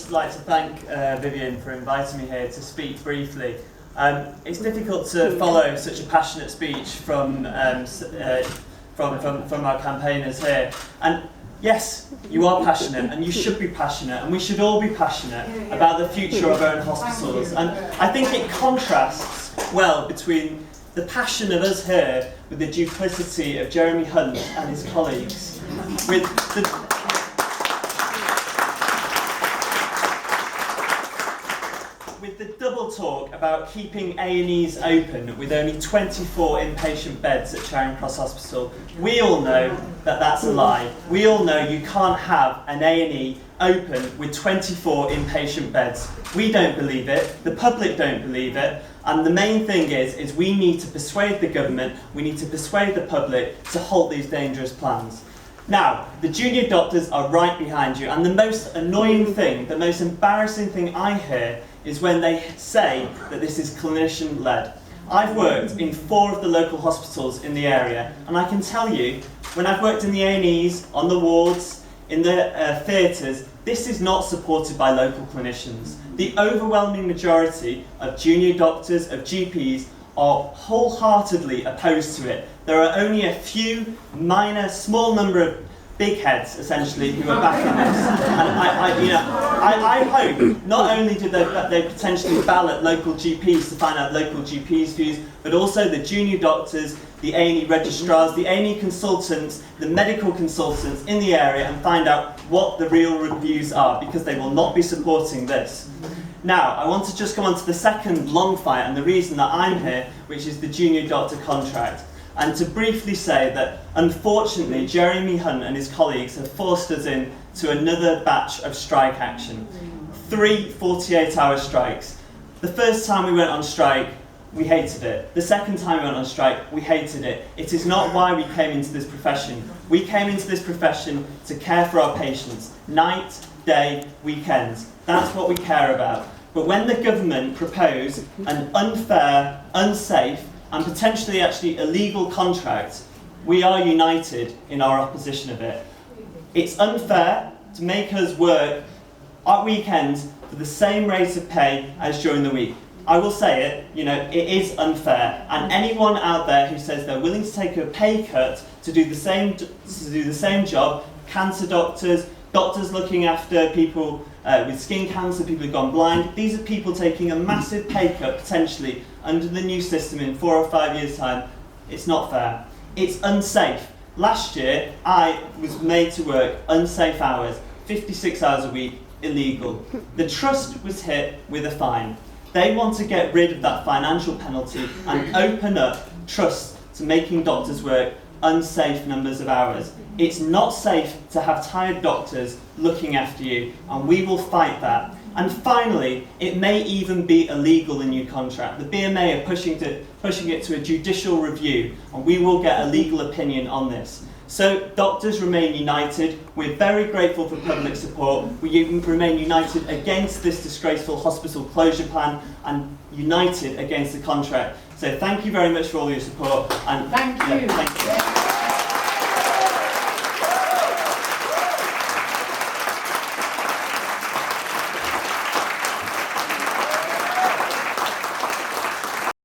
just like to thank Vivian for inviting me here to speak briefly. It's difficult to follow such a passionate speech from our campaigners here. And yes, you are passionate, and you should be passionate, and we should all be passionate about the future of our own hospitals. And I think it contrasts well between the passion of us here with the duplicity of Jeremy Hunt and his colleagues, with the double talk about keeping A&Es open with only 24 inpatient beds at Charing Cross Hospital. We all know that that's a lie. We all know you can't have an A&E open with 24 inpatient beds. We don't believe it, the public don't believe it, and the main thing is we need to persuade the government, we need to persuade the public to halt these dangerous plans. Now, the junior doctors are right behind you, and the most annoying thing, the most embarrassing thing I hear is when they say that this is clinician-led. I've worked in 4 of the local hospitals in the area, and I can tell you, when I've worked in the A&Es, on the wards, in the theatres, this is not supported by local clinicians. The overwhelming majority of junior doctors, of GPs, are wholeheartedly opposed to it. There are only a few minor, small number of big heads, essentially, who are backing this. And I hope not only do they potentially ballot local GPs to find out local GPs' views, but also the junior doctors, the A&E registrars, the A&E consultants, the medical consultants in the area, and find out what the real reviews are, because they will not be supporting this. Now, I want to just come on to the second long fight, and the reason that I'm here, which is the junior doctor contract. And to briefly say that, unfortunately, Jeremy Hunt and his colleagues have forced us into another batch of strike action. 3 48-hour strikes. The first time we went on strike, we hated it. The second time we went on strike, we hated it. It is not why we came into this profession. We came into this profession to care for our patients, night, day, weekends. That's what we care about. But when the government propose an unfair, unsafe, and potentially actually illegal contract, we are united in our opposition of it. It's unfair to make us work at weekends for the same rate of pay as during the week. I will say it, it is unfair, and anyone out there who says they're willing to take a pay cut to do the same job, cancer doctors, doctors looking after people with skin cancer, people who've gone blind, these are people taking a massive pay cut potentially under the new system in 4 or 5 years' time. It's not fair. It's unsafe. Last year, I was made to work unsafe hours, 56 hours a week, illegal. The trust was hit with a fine. They want to get rid of that financial penalty and open up trust to making doctors work unsafe numbers of hours. It's not safe to have tired doctors looking after you, and we will fight that. And finally, it may even be illegal, the new contract. The BMA are pushing it to a judicial review, and we will get a legal opinion on this. So doctors remain united. We're very grateful for public support. We remain united against this disgraceful hospital closure plan and united against the contract. So thank you very much for all your support. And thank you. Thank you.